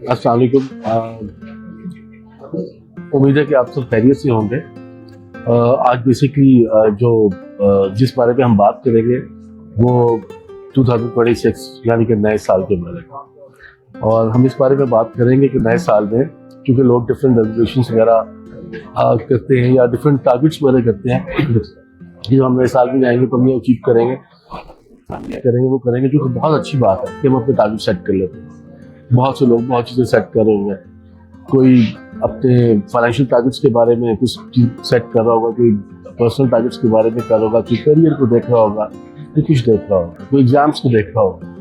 अस्सलाम वालेकुम। उम्मीद है कि आप सब खैरियत से होंगे। आज बेसिकली जिस बारे में हम बात करेंगे वो 2026 यानी कि नए साल के बारे में, और हम इस बारे में बात करेंगे कि नए साल में क्योंकि लोग डिफरेंट रेजोल्यूशंस वगैरह करते हैं या डिफरेंट टारगेट्स वगैरह करते हैं कि जो हम नए साल में जाएंगे तो हम ये अचीव करेंगे वो करेंगे, जो कि बहुत अच्छी बात है कि हम अपने टारगेट सेट कर लेते हैं। बहुत से लोग बहुत चीज़ें सेट कर रहे होंगे, कोई अपने फाइनेंशियल टारगेट्स के बारे में कुछ चीज़ सेट कर रहा होगा, कोई पर्सनल टारगेट्स के बारे में कर रहा होगा, कोई करियर को देख रहा होगा, कोई कुछ देख रहा होगा, कोई एग्जाम्स को देख रहा होगा।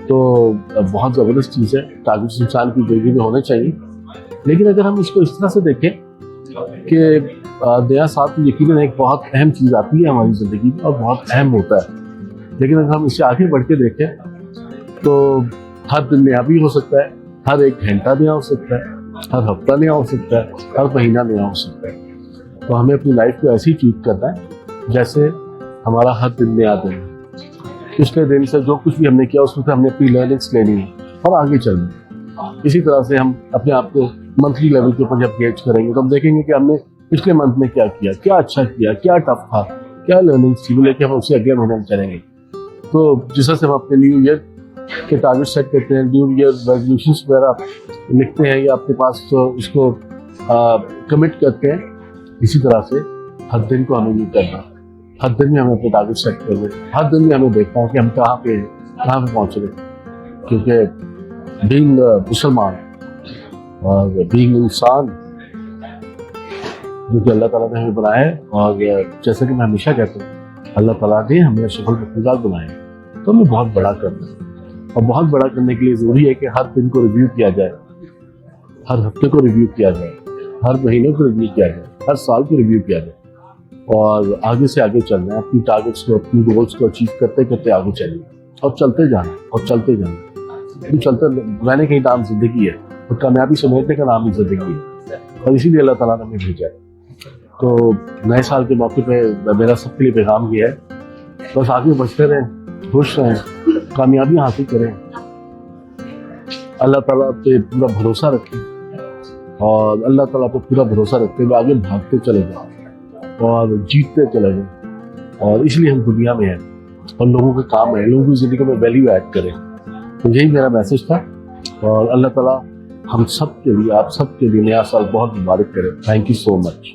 तो बहुत ज़बरदस्त चीज़ है, टारगेट्स इंसान की ज़िंदगी में होने चाहिए। लेकिन अगर हम इसको इस तरह से देखें कि नया साल तो यकीनन एक बहुत अहम चीज़ आती है हमारी ज़िंदगी में और बहुत अहम होता है, लेकिन अगर हम इससे आगे बढ़ के देखें तो हर दिन नया भी हो सकता है, हर एक घंटा नया हो सकता है, हर हफ्ता नया हो सकता है, हर महीना नया हो सकता है। तो हमें अपनी लाइफ को ऐसे ही ट्रीट करना है जैसे हमारा हर दिन नया दिन है। पिछले दिन से जो कुछ भी हमने किया उसमें से हमने अपनी लर्निंग्स लेनी है और आगे चलना है। इसी तरह से हम अपने आप को मंथली लेवल के ऊपर जब गेज करेंगे तो हम देखेंगे कि हमने पिछले मंथ में क्या किया, क्या अच्छा किया, क्या टफ था, क्या लर्निंग्स थी, लेके हम उससे अगले महीने में चलेंगे। तो जिस तरह से हम अपने न्यू ईयर के टारगेट सेट करते हैं, न्यू ईयर रेजोल्यूशंस वगैरह लिखते हैं या अपने पास तो उसको कमिट करते हैं, इसी तरह से हर दिन को हमें ये करना, हर दिन में हमें अपने टारगेट सेट करने, हर दिन में हमें देखना है कि हम कहाँ पे पहुँच रहे हैं। क्योंकि बीइंग मुसलमान और बीइंग इंसान जो कि अल्लाह ताला ने हमें बनाया है, और जैसे कि मैं हमेशा कहता हूँ अल्लाह ताला ने हमें सफल मकसूदात बनाए हैं, तो हमें बहुत बड़ा करना है। और बहुत बड़ा करने के लिए ज़रूरी है कि हर दिन को रिव्यू किया जाए, हर हफ्ते को रिव्यू किया जाए, हर महीने को रिव्यू किया जाए, हर साल को रिव्यू किया जाए, और आगे से आगे चलना है। अपनी टारगेट्स को, अपनी गोल्स को अचीव करते करते आगे चलना और चलते जाना और चलते जाना। चलते रहने का ही नाम जिंदगी है और कामयाबी समझने का नाम ही जिंदगी है, और इसीलिए अल्लाह ताला ने हमें भेजा है। तो नए साल के मौके पे मेरा सबके लिए पैगाम ये है, बस आगे बढ़ते रहें, खुश रहें, कामयाबी हासिल करें, अल्लाह ताला पे पूरा भरोसा रखें और अल्लाह ताला पे पूरा भरोसा रखते हुए आगे भागते चले जाएं और जीतते चले जाएं। और इसलिए हम दुनिया में हैं और लोगों के काम है, लोगों की ज़िंदगी में वैल्यू ऐड करें। तो यही मेरा मैसेज था, और अल्लाह ताला हम सब के लिए, आप सब के लिए नया साल बहुत मुबारक करें। Thank you so much.